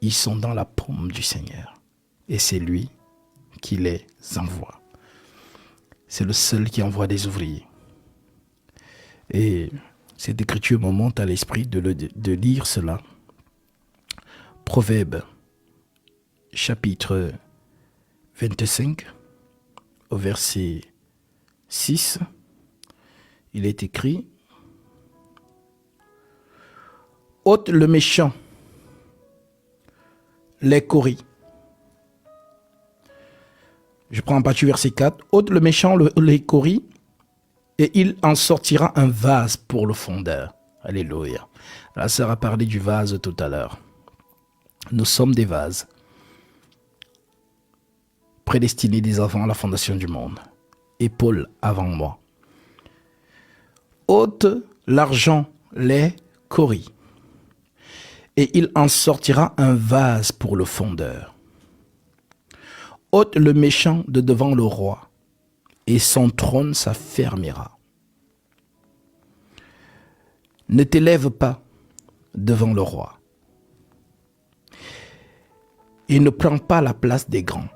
ils sont dans la paume du Seigneur. Et c'est lui qui les envoie. C'est le seul qui envoie des ouvriers. Et cette écriture me monte à l'esprit de lire cela. Proverbe, chapitre 25, au verset 6, il est écrit: ôte le méchant, les coris. Je prends en partie verset 4. Ôte le méchant, les coris, et il en sortira un vase pour le fondeur. Alléluia. La sœur a parlé du vase tout à l'heure. Nous sommes des vases, prédestinés dès avant la fondation du monde. Et Paul avant moi. Ôte l'argent, les coris, et il en sortira un vase pour le fondeur. Ôte le méchant de devant le roi, et son trône s'affermira. Ne t'élève pas devant le roi, et ne prends pas la place des grands.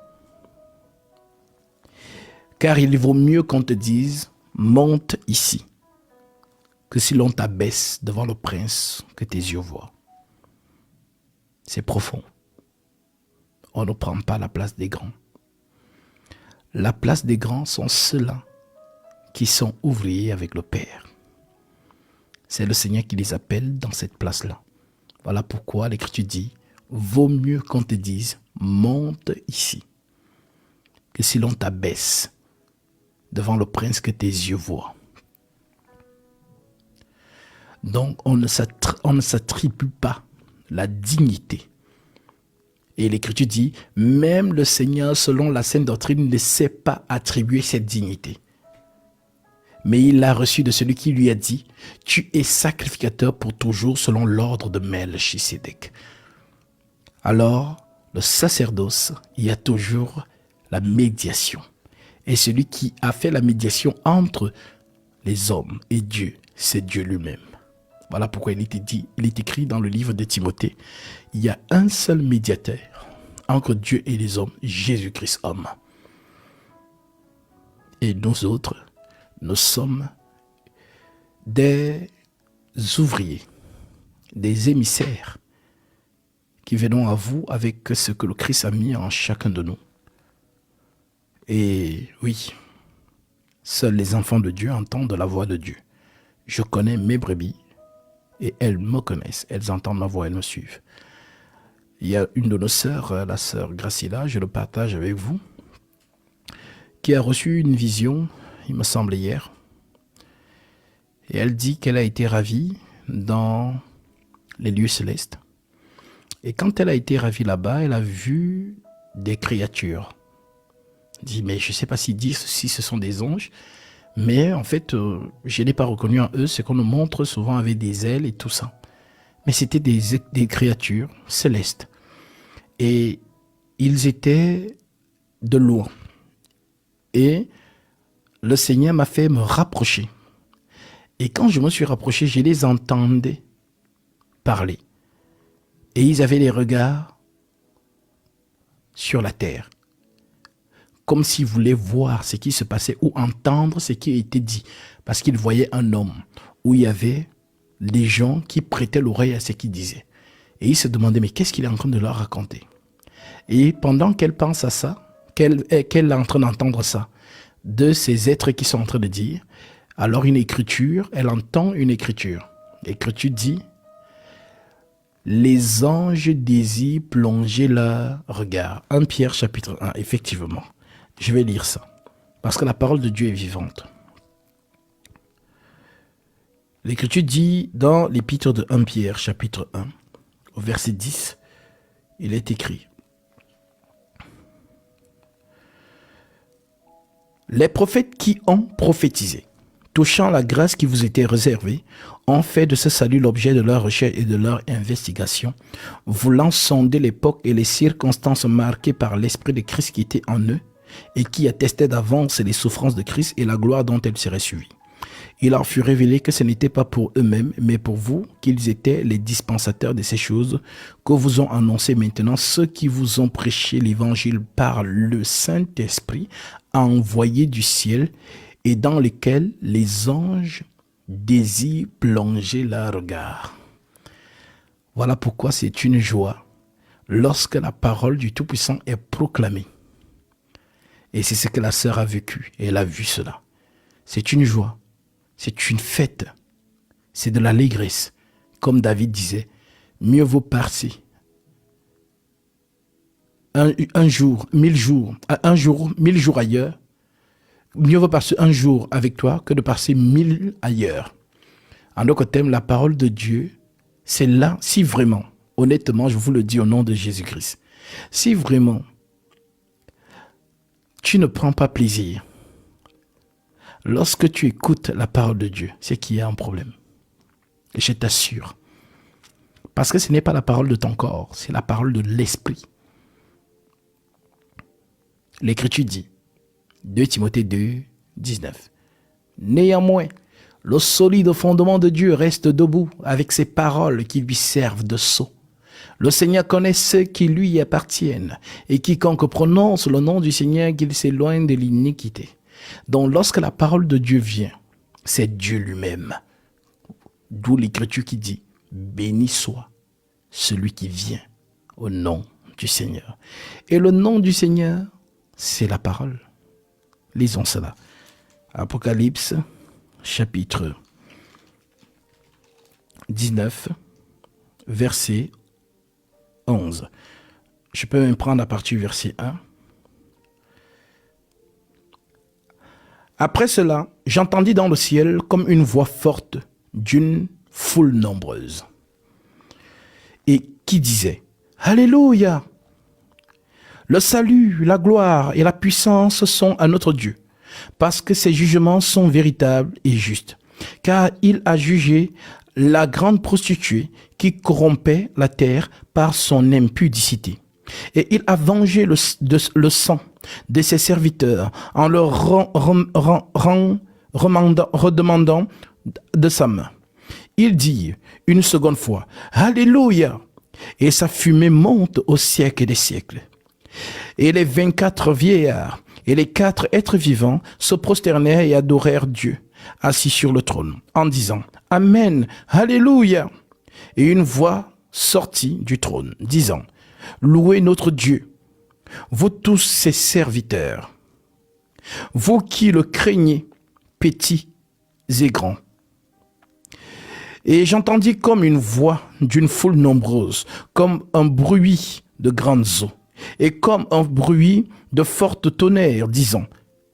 Car il vaut mieux qu'on te dise « monte ici » que si l'on t'abaisse devant le prince que tes yeux voient. C'est profond. On ne prend pas la place des grands. La place des grands sont ceux-là qui sont ouvriers avec le Père. C'est le Seigneur qui les appelle dans cette place-là. Voilà pourquoi l'Écriture dit « vaut mieux qu'on te dise « monte ici » que si l'on t'abaisse devant le prince que tes yeux voient. » Donc, on ne s'attribue pas la dignité. Et l'Écriture dit, même le Seigneur, selon la sainte doctrine, ne sait pas attribuer cette dignité. Mais il l'a reçu de celui qui lui a dit, tu es sacrificateur pour toujours selon l'ordre de Melchisédek. Alors, le sacerdoce, il y a toujours la médiation. Et celui qui a fait la médiation entre les hommes et Dieu, c'est Dieu lui-même. Voilà pourquoi il est écrit dans le livre de Timothée, il y a un seul médiateur entre Dieu et les hommes, Jésus-Christ homme. Et nous autres, nous sommes des ouvriers, des émissaires qui venons à vous avec ce que le Christ a mis en chacun de nous. Et oui, seuls les enfants de Dieu entendent la voix de Dieu. Je connais mes brebis et elles me connaissent. Elles entendent ma voix, elles me suivent. Il y a une de nos sœurs, la sœur Gracila, je le partage avec vous, qui a reçu une vision, il me semble hier. Et elle dit qu'elle a été ravie dans les lieux célestes. Et quand elle a été ravie là-bas, elle a vu des créatures. Elle dit, mais je ne sais pas si ce sont des anges, mais en fait, je n'ai pas reconnu en eux ce qu'on nous montre souvent avec des ailes et tout ça. Mais c'était des créatures célestes. Et ils étaient de loin. Et le Seigneur m'a fait me rapprocher. Et quand je me suis rapproché, je les entendais parler. Et ils avaient les regards sur la terre. Comme s'ils voulaient voir ce qui se passait ou entendre ce qui était dit. Parce qu'ils voyaient un homme où il y avait des gens qui prêtaient l'oreille à ce qu'il disait. Et ils se demandaient, mais qu'est-ce qu'il est en train de leur raconter? Et pendant qu'elle pense à ça, qu'elle est en train d'entendre ça, de ces êtres qui sont en train de dire, alors une écriture, elle entend une écriture. L'écriture dit, les anges désirent plonger leur regard. 1 Pierre chapitre 1, effectivement. Je vais lire ça, parce que la parole de Dieu est vivante. L'Écriture dit dans l'épître de 1 Pierre, chapitre 1, au verset 10, il est écrit: les prophètes qui ont prophétisé, touchant la grâce qui vous était réservée, ont fait de ce salut l'objet de leur recherche et de leur investigation, voulant sonder l'époque et les circonstances marquées par l'Esprit de Christ qui était en eux, et qui attestait d'avance les souffrances de Christ et la gloire dont elles seraient suivies. Il leur fut révélé que ce n'était pas pour eux-mêmes, mais pour vous, qu'ils étaient les dispensateurs de ces choses que vous ont annoncées maintenant ceux qui vous ont prêché l'évangile par le Saint-Esprit envoyé du ciel et dans lesquels les anges désirent plonger leur regard. Voilà pourquoi c'est une joie lorsque la parole du Tout-Puissant est proclamée. Et c'est ce que la sœur a vécu, et elle a vu cela. C'est une joie, c'est une fête, c'est de l'allégresse. Comme David disait, mieux vaut passer un jour, 1000 jours, un jour, 1000 jours ailleurs. Mieux vaut passer un jour avec toi que de passer 1000 ailleurs. En d'autres termes, la parole de Dieu, c'est là, si vraiment, honnêtement, je vous le dis au nom de Jésus-Christ, si vraiment tu ne prends pas plaisir, lorsque tu écoutes la parole de Dieu, c'est qu'il y a un problème. Et je t'assure. Parce que ce n'est pas la parole de ton corps, c'est la parole de l'esprit. L'Écriture dit, 2 Timothée 2, 19. Néanmoins, le solide fondement de Dieu reste debout avec ses paroles qui lui servent de sceau. Le Seigneur connaît ceux qui lui appartiennent, et quiconque prononce le nom du Seigneur, qu'il s'éloigne de l'iniquité. Donc lorsque la parole de Dieu vient, c'est Dieu lui-même. D'où l'Écriture qui dit, béni soit celui qui vient au nom du Seigneur. Et le nom du Seigneur, c'est la parole. Lisons cela. Apocalypse, chapitre 19, verset 11. Je peux même prendre à partir du verset 1. Après cela, j'entendis dans le ciel comme une voix forte d'une foule nombreuse et qui disait, Alléluia! Le salut, la gloire et la puissance sont à notre Dieu, parce que ses jugements sont véritables et justes, car il a jugé la grande prostituée qui corrompait la terre par son impudicité. Et il a vengé le sang de ses serviteurs en leur redemandant de sa main. Il dit une seconde fois, Alléluia! Et sa fumée monte au siècle des siècles. Et les 24 vieillards et les 4 êtres vivants se prosternèrent et adorèrent Dieu, assis sur le trône, en disant, Amen, Alléluia! Et une voix sortit du trône, disant, Louez notre Dieu, vous tous ses serviteurs, vous qui le craignez, petits et grands. Et j'entendis comme une voix d'une foule nombreuse, comme un bruit de grandes eaux, et comme un bruit de fortes tonnerres, disant,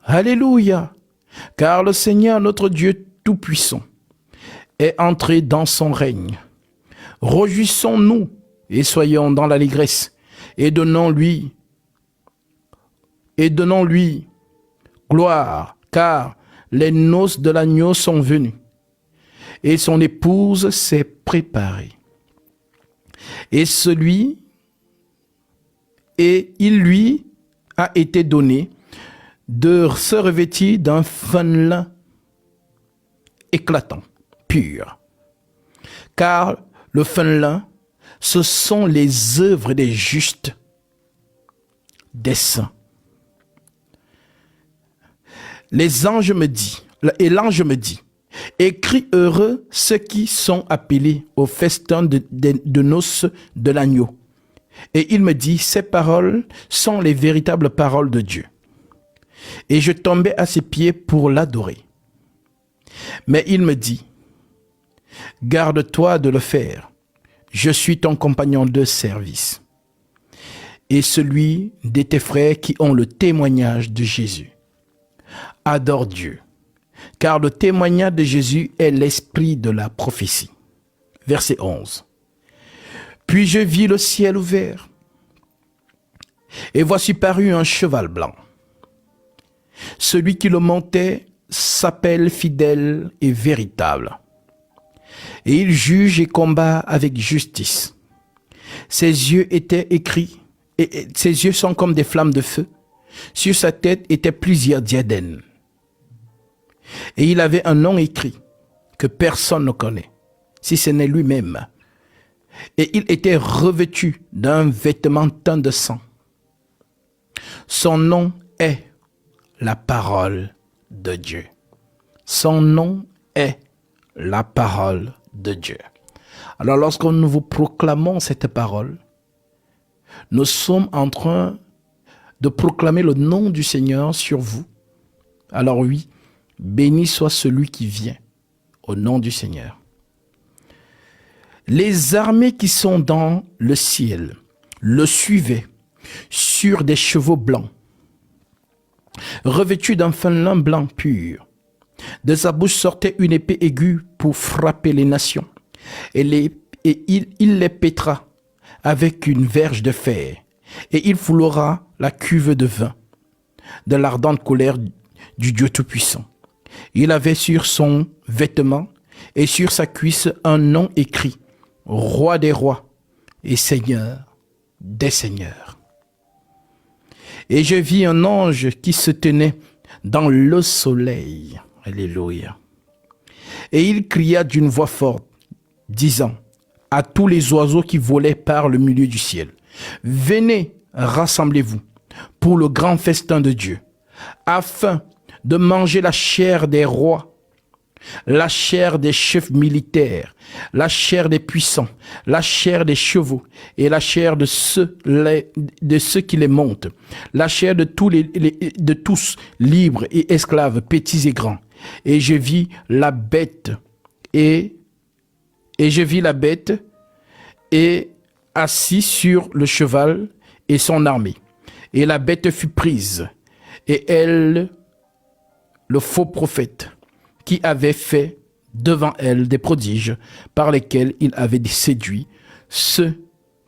Alléluia, car le Seigneur notre Dieu Tout-Puissant est entré dans son règne. Réjouissons-nous et soyons dans l'allégresse, et donnons-lui gloire, car les noces de l'agneau sont venues, et son épouse s'est préparée. Et il lui a été donné de se revêtir d'un fin lin éclatant, pur. Car le fin lin, ce sont les œuvres des justes, des saints. L'ange me dit, écris heureux ceux qui sont appelés au festin de noces de l'agneau. Et il me dit, ces paroles sont les véritables paroles de Dieu. Et je tombais à ses pieds pour l'adorer. Mais il me dit, garde-toi de le faire. Je suis ton compagnon de service et celui de tes frères qui ont le témoignage de Jésus. Adore Dieu, car le témoignage de Jésus est l'esprit de la prophétie. Verset 11. Puis je vis le ciel ouvert, et voici parut un cheval blanc. Celui qui le montait s'appelle fidèle et véritable, et il juge et combat avec justice. Ses yeux étaient écrits, et ses yeux sont comme des flammes de feu. Sur sa tête étaient plusieurs diadèmes. Et il avait un nom écrit que personne ne connaît, si ce n'est lui-même. Et il était revêtu d'un vêtement teint de sang. Son nom est la parole de Dieu. Son nom est la parole de Dieu. Alors lorsque nous vous proclamons cette parole, nous sommes en train de proclamer le nom du Seigneur sur vous. Alors oui, béni soit celui qui vient au nom du Seigneur. Les armées qui sont dans le ciel le suivaient sur des chevaux blancs, revêtus d'un fin lin blanc pur. De sa bouche sortait une épée aiguë pour frapper les nations, et il les pétra avec une verge de fer, et il foulera la cuve de vin de l'ardente colère du Dieu Tout-Puissant. Il avait sur son vêtement et sur sa cuisse un nom écrit, Roi des rois et Seigneur des seigneurs. Et je vis un ange qui se tenait dans le soleil. Alléluia. Et il cria d'une voix forte, disant à tous les oiseaux qui volaient par le milieu du ciel, venez, rassemblez-vous pour le grand festin de Dieu, afin de manger la chair des rois, la chair des chefs militaires, la chair des puissants, la chair des chevaux et la chair de ceux qui les montent, la chair de tous, libres et esclaves, petits et grands. Et je vis la bête et assis sur le cheval et son armée. Et la bête fut prise, et elle, le faux prophète, qui avait fait devant elle des prodiges par lesquels il avait séduit ceux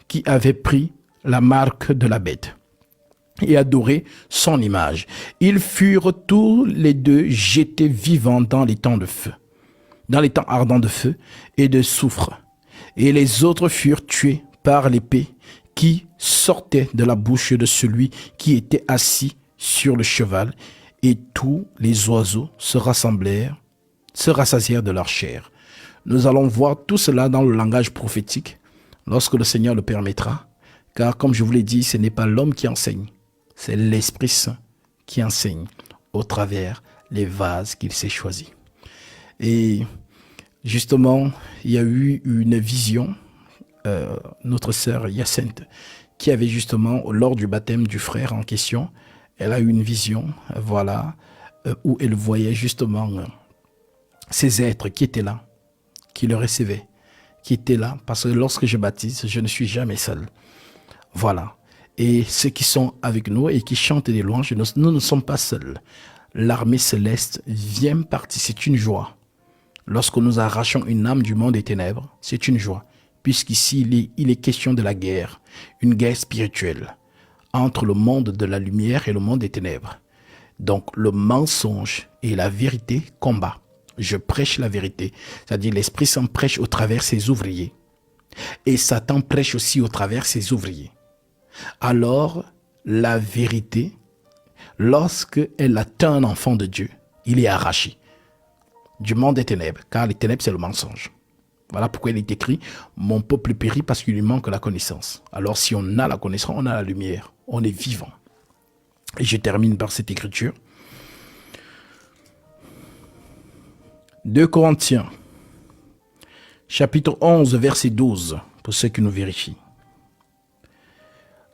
qui avaient pris la marque de la bête et adoré son image. Ils furent tous les deux jetés vivants dans les temps de feu, dans les temps ardents de feu et de soufre. Et les autres furent tués par l'épée qui sortait de la bouche de celui qui était assis sur le cheval, et tous les oiseaux se rassasièrent de leur chair. Nous allons voir tout cela dans le langage prophétique lorsque le Seigneur le permettra, car comme je vous l'ai dit, ce n'est pas l'homme qui enseigne, c'est l'Esprit Saint qui enseigne au travers les vases qu'il s'est choisis. Et justement, il y a eu une vision, notre sœur Hyacinthe, qui avait justement, lors du baptême du frère en question, elle a eu une vision, voilà, où elle voyait justement ces êtres qui étaient là, qui le recevaient, qui étaient là, parce que lorsque je baptise, je ne suis jamais seul. Voilà. Et ceux qui sont avec nous et qui chantent des louanges, nous ne sommes pas seuls. L'armée céleste vient partir, c'est une joie. Lorsque nous arrachons une âme du monde des ténèbres, c'est une joie, puisqu'ici il est question de la guerre, une guerre spirituelle, entre le monde de la lumière et le monde des ténèbres. Donc le mensonge et la vérité combat. Je prêche la vérité, c'est-à-dire l'Esprit Saint prêche au travers ses ouvriers. Et Satan prêche aussi au travers ses ouvriers. Alors, la vérité, lorsqu'elle atteint un enfant de Dieu, il est arraché du monde des ténèbres, car les ténèbres, c'est le mensonge. Voilà pourquoi il est écrit « Mon peuple périt parce qu'il lui manque la connaissance ». Alors, si on a la connaissance, on a la lumière, on est vivant. Et je termine par cette écriture. 2 Corinthiens, chapitre 11, verset 12, pour ceux qui nous vérifient.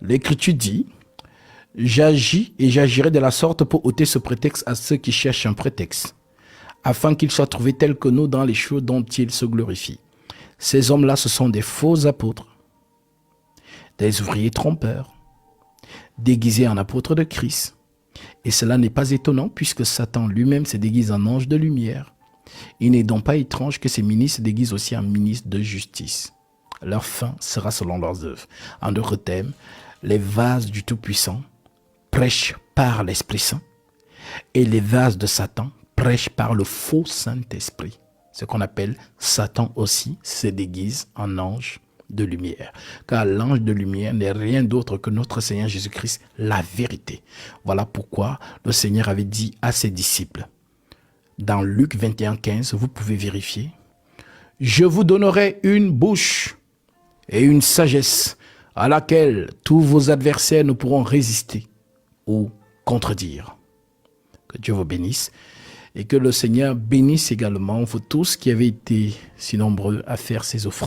L'Écriture dit, « J'agis et j'agirai de la sorte pour ôter ce prétexte à ceux qui cherchent un prétexte, afin qu'ils soient trouvés tels que nous dans les choses dont ils se glorifient. Ces hommes-là, ce sont des faux apôtres, des ouvriers trompeurs, déguisés en apôtres de Christ. Et cela n'est pas étonnant, puisque Satan lui-même se déguise en ange de lumière. Il n'est donc pas étrange que ces ministres se déguisent aussi en ministres de justice. Leur fin sera selon leurs œuvres. En d'autres termes, les vases du Tout-Puissant prêchent par l'Esprit Saint et les vases de Satan prêchent par le faux Saint-Esprit. Ce qu'on appelle Satan aussi se déguise en ange de lumière. Car l'ange de lumière n'est rien d'autre que notre Seigneur Jésus-Christ, la vérité. Voilà pourquoi le Seigneur avait dit à ses disciples, dans Luc 21, 15, vous pouvez vérifier. Je vous donnerai une bouche et une sagesse à laquelle tous vos adversaires ne pourront résister ou contredire. Que Dieu vous bénisse et que le Seigneur bénisse également vous tous qui avez été si nombreux à faire ces offrandes.